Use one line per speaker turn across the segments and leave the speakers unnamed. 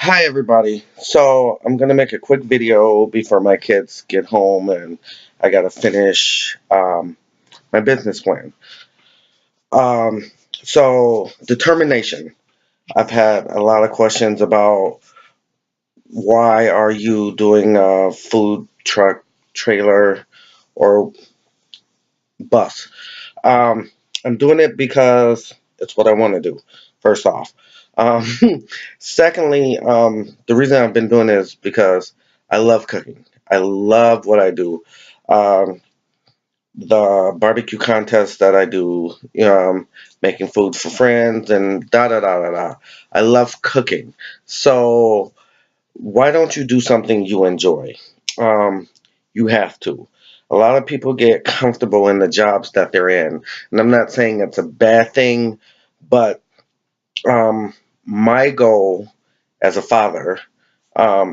Hi everybody. So I'm gonna make a quick video before my kids get home and I gotta finish my business plan. So determination. I've had a lot of questions about why are you doing a food truck, trailer, or bus. Um, I'm doing it because it's what I want to do. First off. Um, Secondly, the reason I've been doing it is because I love cooking. I love what I do. Um, the barbecue contest that I do, making food for friends and da da da da da. I love cooking. So why don't you do something you enjoy? Um, you have to. A lot of people get comfortable in the jobs that they're in, and I'm not saying it's a bad thing, but my goal as a father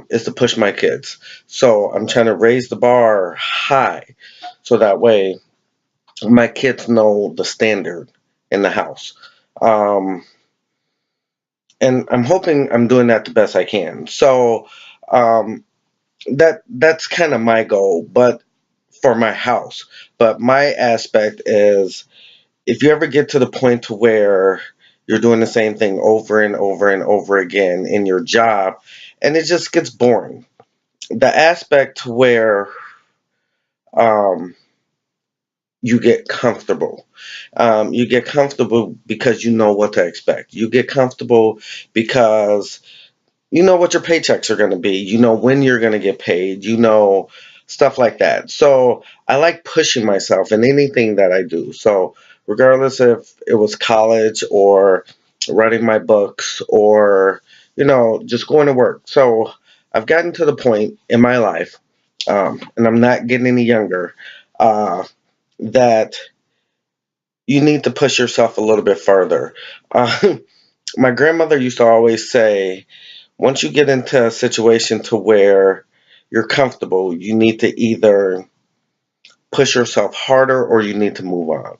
is to push my kids. So I'm trying to raise the bar high, so that way my kids know the standard in the house. Um, and I'm hoping I'm doing that the best I can. So um, that's kind of my goal, but for my house. But my aspect is if you ever get to the point to where you're doing the same thing over and over and over again in your job and it just gets boring. The aspect where um, you get comfortable. You get comfortable because you know what to expect. You get comfortable because you know what your paychecks are going to be. You know when you're going to get paid. You know stuff like that. So I like pushing myself in anything that I do. So regardless if it was college or writing my books or just going to work. So I've gotten to the point in my life, and I'm not getting any younger, uh, that you need to push yourself a little bit further. Uh, my grandmother used to always say, once you get into a situation to where you're comfortable, you need to either push yourself harder or you need to move on.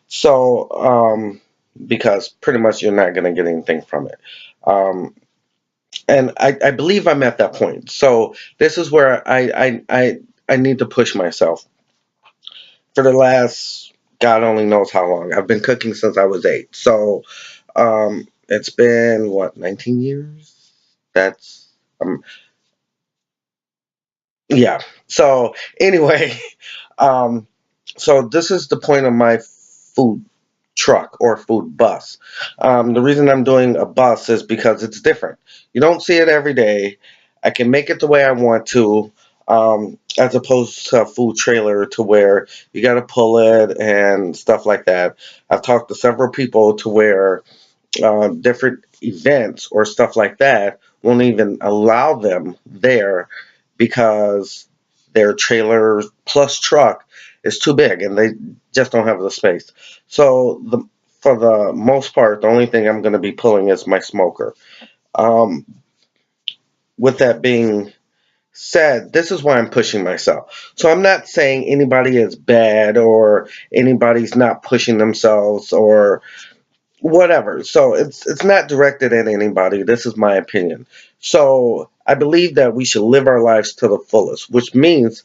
So, because pretty much you're not going to get anything from it. Um, and I believe I'm at that point. So this is where I need to push myself for the last God only knows how long. I've been cooking since I was 8. So it's been what, 19 years? That's um, yeah. So anyway, um, so this is the point of my food truck or food bus. The reason I'm doing a bus is because it's different. You don't see it every day. I can make it the way I want to, as opposed to a food trailer to where you got to pull it and stuff like that. I've talked to several people to where different events or stuff like that won't even allow them there because their trailer plus truck is too big and they just don't have the space. So for the most part, the only thing I'm going to be pulling is my smoker. Um, with that being said, this is why I'm pushing myself. So I'm not saying anybody is bad or anybody's not pushing themselves or whatever. So it's not directed at anybody. This is my opinion. So I believe that we should live our lives to the fullest, which means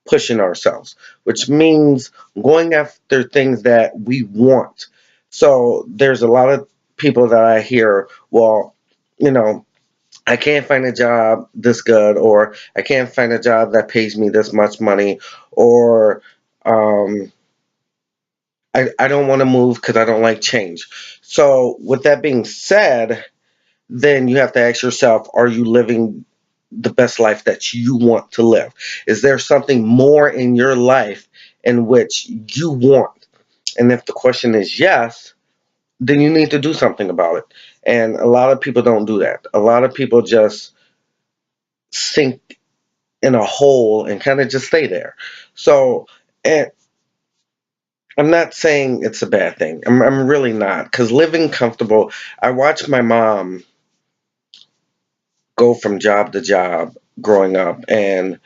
pushing ourselves, which means going after things that we want. So there's a lot of people that I hear, well, you know, I can't find a job this good, or I can't find a job that pays me this much money, or um, I don't want to move because I don't like change. So, with that being said, then you have to ask yourself, are you living the best life that you want to live? Is there something more in your life in which you want? And if the question is yes, then you need to do something about it. And a lot of people don't do that. A lot of people just sink in a hole and kind of just stay there. So, and I'm not saying it's a bad thing. I'm really not. Because living comfortable, I watched my mom go from job to job growing up, and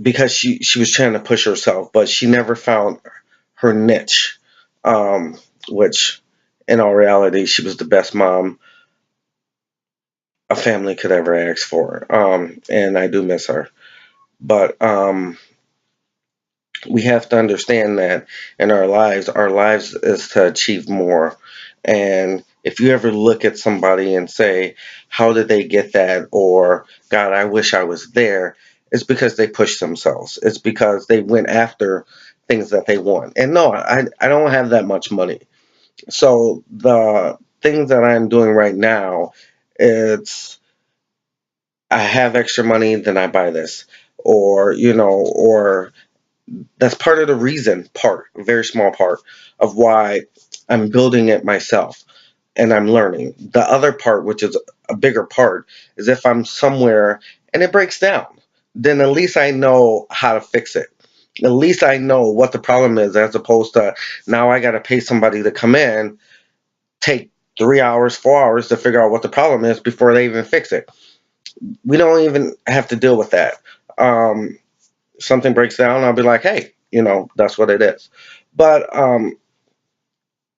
because she was trying to push herself, but she never found her niche, which in all reality, she was the best mom a family could ever ask for. And I do miss her. But we have to understand that in our lives is to achieve more. And if you ever look at somebody and say, how did they get that? Or, God, I wish I was there, it's because they pushed themselves. It's because they went after things that they want. And no, I don't have that much money. So the things that I'm doing right now, it's I have extra money, then I buy this. Or that's part of the reason, a very small part of why I'm building it myself and I'm learning. The other part, which is a bigger part, is if I'm somewhere and it breaks down, then at least I know how to fix it. At least I know what the problem is, as opposed to now I got to pay somebody to come in, take 3 hours, 4 hours to figure out what the problem is before they even fix it. We don't even have to deal with that. Um, Something breaks down, I'll be like, hey, that's what it is. But and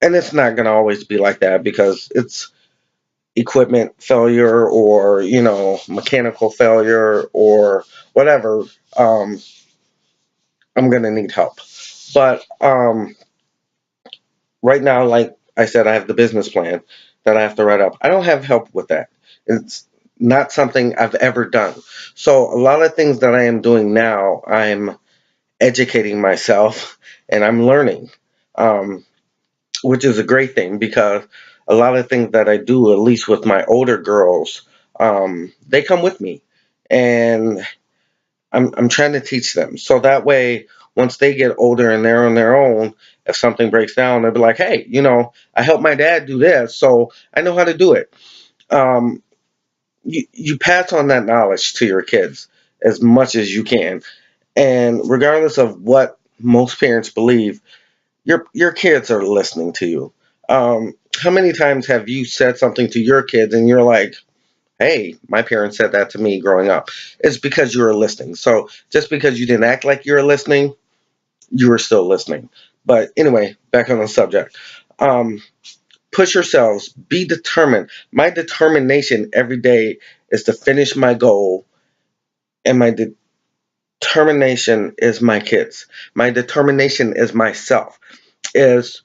it's not gonna always be like that because it's equipment failure or mechanical failure or whatever. Um, I'm gonna need help. But right now, like I said, I have the business plan that I have to write up. I don't have help with that. It's not something I've ever done. So a lot of things that I am doing now, I'm educating myself and I'm learning, um, which is a great thing because a lot of things that I do, at least with my older girls, they come with me, and I'm trying to teach them so that way once they get older and they're on their own, if something breaks down, they'll be like, hey, I helped my dad do this, so I know how to do it. Um, you pass on that knowledge to your kids as much as you can, and regardless of what most parents believe, your kids are listening to you. How many times have you said something to your kids and you're like, "Hey, my parents said that to me growing up." It's because you were listening. So just because you didn't act like you were listening, you were still listening. But anyway, back on the subject. Um, Push yourselves. Be determined. My determination every day is to finish my goal, and my determination is my kids. My determination is myself. Is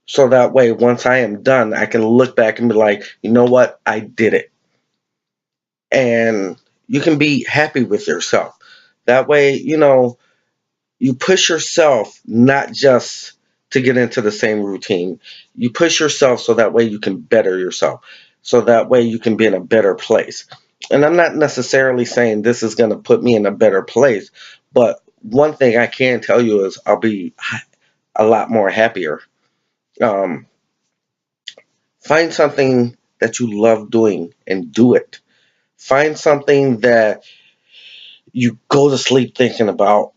so that way once I am done, I can look back and be like, you know what, I did it. And you can be happy with yourself. That way, you push yourself not just to get into the same routine. You push yourself so that way you can better yourself. So that way you can be in a better place. And I'm not necessarily saying this is going to put me in a better place, but one thing I can tell you is I'll be a lot more happier. Um, Find something that you love doing and do it. Find something that you go to sleep thinking about,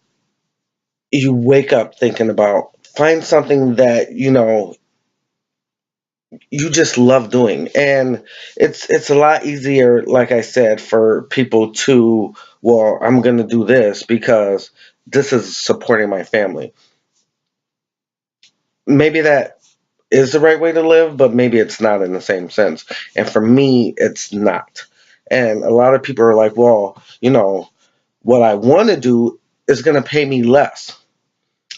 you wake up thinking about. Find something that you just love doing. And it's a lot easier, like I said, for people to, well, I'm going to do this because this is supporting my family. Maybe that is the right way to live, but maybe it's not in the same sense. And for me, it's not. And a lot of people are like, well, what I want to do is going to pay me less.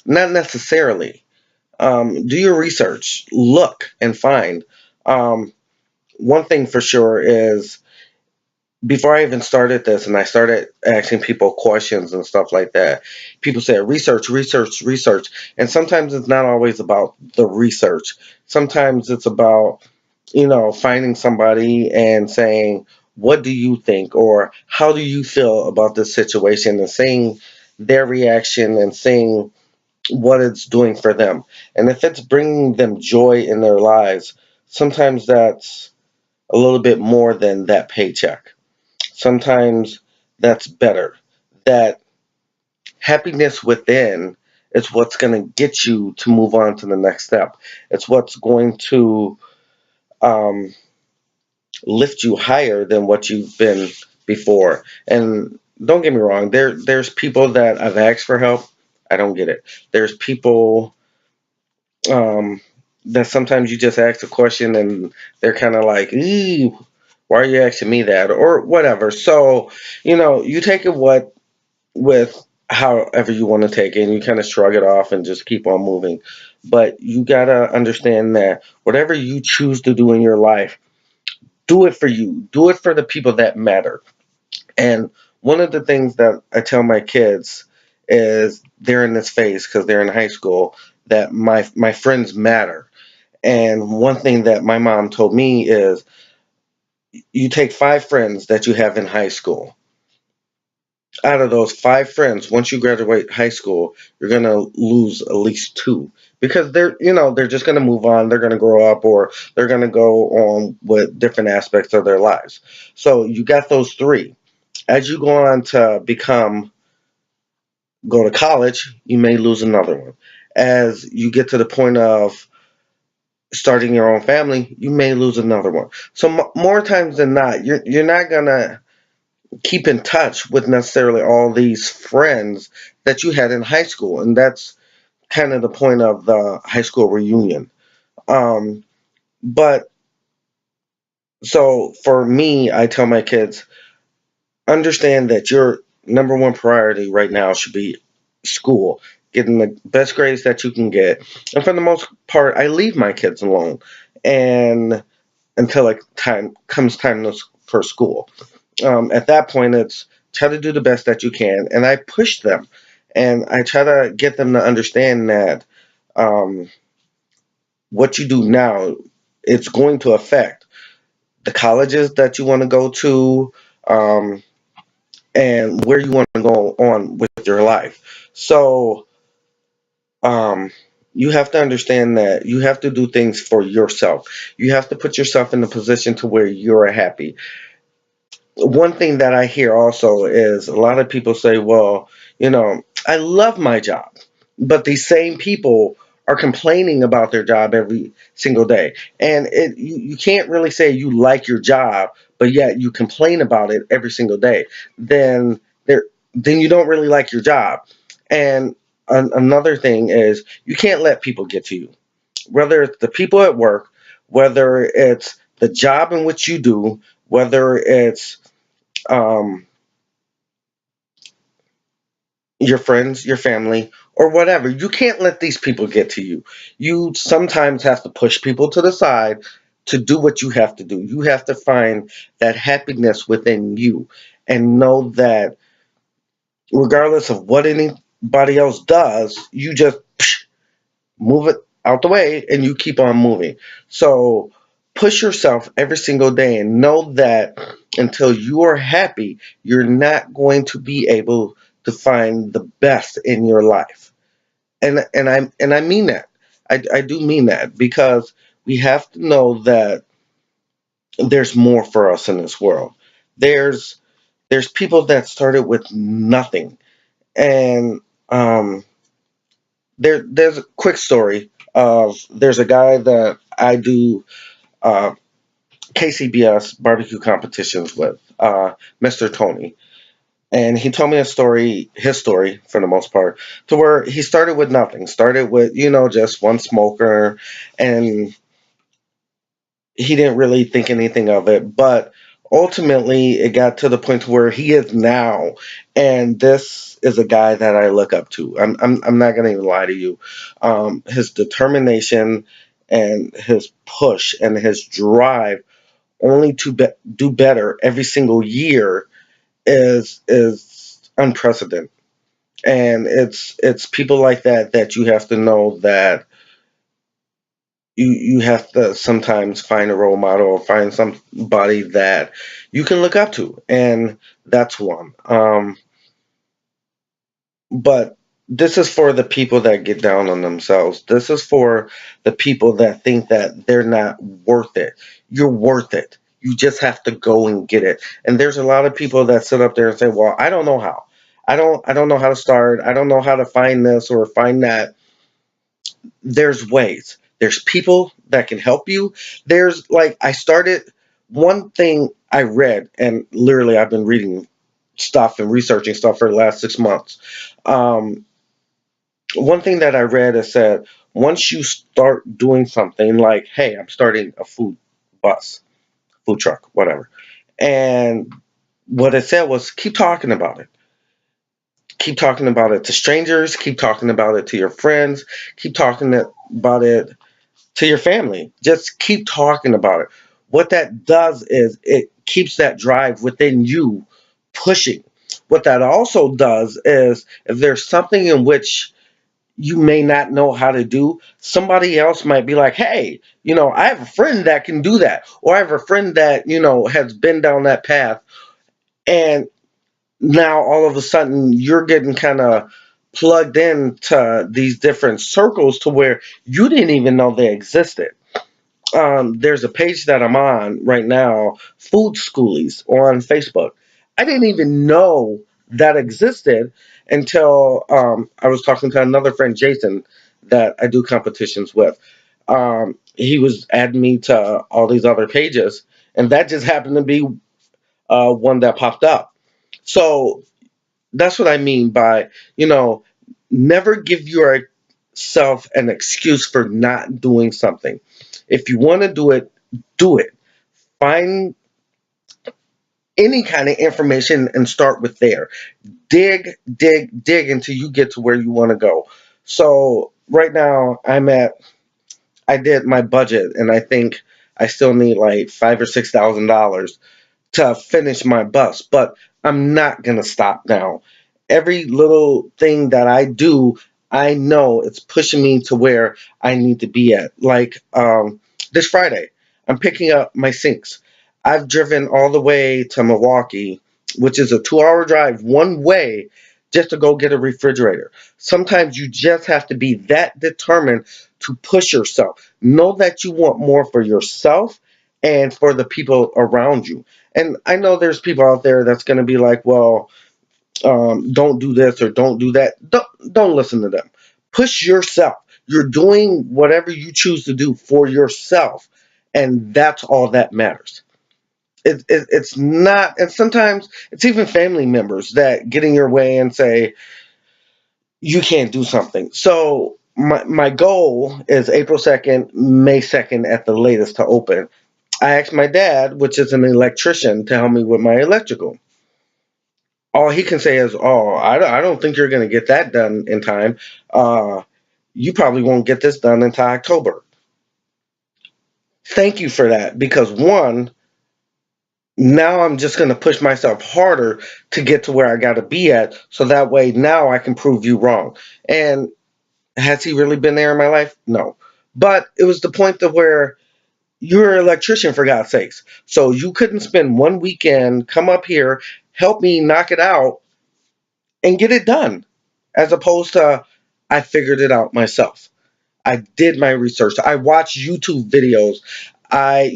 Not necessarily. Do your research, look and find. Um, One thing for sure is before I even started this and I started asking people questions and stuff like that, people say research, research, research. And sometimes it's not always about the research. Sometimes it's about, finding somebody and saying, what do you think? Or how do you feel about this situation? And seeing their reaction and seeing what it's doing for them. And if it's bringing them joy in their lives, sometimes that's a little bit more than that paycheck. Sometimes that's better. That happiness within is what's going to get you to move on to the next step. It's what's going to um, lift you higher than what you've been before. And don't get me wrong, there's people that I've asked for help. I don't get it. There's people that sometimes you just ask a question and they're kind of like, "Ooh, Why are you asking me that? Or whatever. So, you take it with however you want to take it, and you kind of shrug it off and just keep on moving. But you gotta understand that whatever you choose to do in your life, do it for you. Do it for the people that matter. And one of the things that I tell my kids is they're in this phase because they're in high school that my friends matter. And one thing that my mom told me is you take 5 friends that you have in high school. Out of those 5 friends, once you graduate high school, you're gonna lose at least two because they're just gonna move on. They're gonna grow up, or they're gonna go on with different aspects of their lives. So you got those three. As you go on to go to college, you may lose another one. As you get to the point of starting your own family, you may lose another one. So more times than not, you're not gonna keep in touch with necessarily all these friends that you had in high school, and that's kind of the point of the high school reunion. But so for me, I tell my kids, understand that your number one priority right now should be school, getting the best grades that you can get. And for the most part, I leave my kids alone, and until like time for school. At that point, it's try to do the best that you can, and I push them, and I try to get them to understand that um, what you do now, it's going to affect the colleges that you want to go to, um, and where you want to go on with your life. So um, you have to understand that you have to do things for yourself. You have to put yourself in a position to where you're happy. One thing that I hear also is a lot of people say, well, I love my job, but these same people are complaining about their job every single day. And you can't really say you like your job, but yet you complain about it every single day. Then there, then you don't really like your job. And another thing is you can't let people get to you, whether it's the people at work, whether it's the job in which you do, whether it's um, your friends, your family, or whatever. You can't let these people get to you. You sometimes have to push people to the side to do what you have to do. You have to find that happiness within you and know that regardless of what anybody else does, you just move it out the way and you keep on moving. So push yourself every single day and know that until you are happy, you're not going to be able to find the best in your life. And I mean that. I do mean that because we have to know that there's more for us in this world. There's there's people that started with nothing. And there's a quick story of there's a guy that I do uh, KCBS barbecue competitions with, Mr. Tony, and he told me his story for the most part, to where he started with nothing, started with just one smoker, and he didn't really think anything of it, but ultimately it got to the point where he is now, and this is a guy that I look up to. I'm not gonna even lie to you. His determination and his push and his drive only to do better every single year is unprecedented. And it's people like that that you have to know that you have to sometimes find a role model or find somebody that you can look up to, and that's one. But this is for the people that get down on themselves. This is for the people that think that they're not worth it. You're worth it. You just have to go and get it. And there's a lot of people that sit up there and say, "Well, I don't know how. I don't know how to start. I don't know how to find this or find that." There's ways. There's people that can help you. There's like I started one thing I read, and literally I've been reading stuff and researching stuff for the last 6 months. Um, One thing that I read is said once you start doing something like, hey, I'm starting a food bus. food truck, whatever. And what it said was keep talking about it. Keep talking about it to strangers, keep talking about it to your friends, keep talking about it to your family. Just keep talking about it. What that does is it keeps that drive within you pushing. What that also does is if there's something in which you may not know how to do, somebody else might be like, hey, I have a friend that can do that. Or I have a friend that, has been down that path. And now all of a sudden you're getting kind of plugged into these different circles to where you didn't even know they existed. There's a page that I'm on right now, Food Schoolies, on Facebook. I didn't even know that existed until I was talking to another friend, Jason, that I do competitions with. He was adding me to all these other pages, and that just happened to be one that popped up. So that's what I mean by, never give yourself an excuse for not doing something. If you want to do it, do it. Find any kind of information and start with there. Dig, dig, dig until you get to where you want to go. So right now I did my budget and I think I still need like $5,000 or $6,000 to finish my bus, but I'm not going to stop now. Every little thing that I do, I know it's pushing me to where I need to be at. Like this Friday, I'm picking up my sinks. I've driven all the way to Milwaukee, which is a 2-hour drive one way, just to go get a refrigerator. Sometimes you just have to be that determined to push yourself. Know that you want more for yourself and for the people around you. And I know there's people out there that's going to be like, well, don't do this or don't do that. Don't listen to them. Push yourself. You're doing whatever you choose to do for yourself, and that's all that matters. It's not, and sometimes it's even family members that get in your way and say you can't do something. So my goal is April 2nd, May 2nd at the latest to open. I asked my dad, which is an electrician, to help me with my electrical. All he can say is, "Oh, I don't think you're going to get that done in time. Uh, you probably won't get this done until October." Thank you for that, because one, now I'm just going to push myself harder to get to where I got to be at, so that way now I can prove you wrong. And has he really been there in my life? No, but it was the point to where you're an electrician, for God's sakes. So you couldn't spend one weekend, come up here, help me knock it out, and get it done. As opposed to, I figured it out myself. I did my research. I watched YouTube videos. I,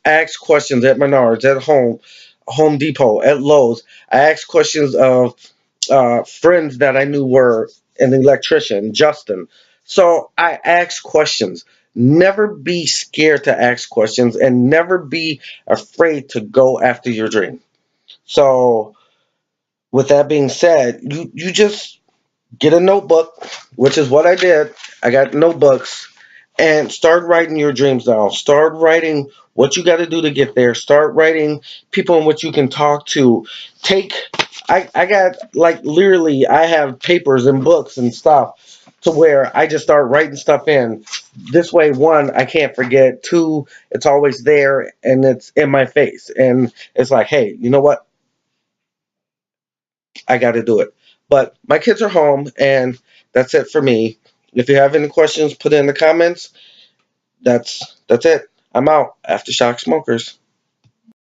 asked questions at Menards, at Home Depot, at Lowe's. I asked questions of friends that I knew were an electrician, Justin. So I asked questions. Never be scared to ask questions and never be afraid to go after your dream. So with that being said, you just get a notebook, which is what I did. I got notebooks and start writing your dreams down. Start writing what you got to do to get there. Start writing people in which you can talk to. Take, I got like literally, I have papers and books and stuff to where I just start writing stuff in. This way, one, I can't forget. Two, it's always there and it's in my face. And it's like, hey, you know what? I got to do it. But my kids are home, and that's it for me. If you have any questions, put it in the comments. That's it. I'm out. Aftershock Smokers.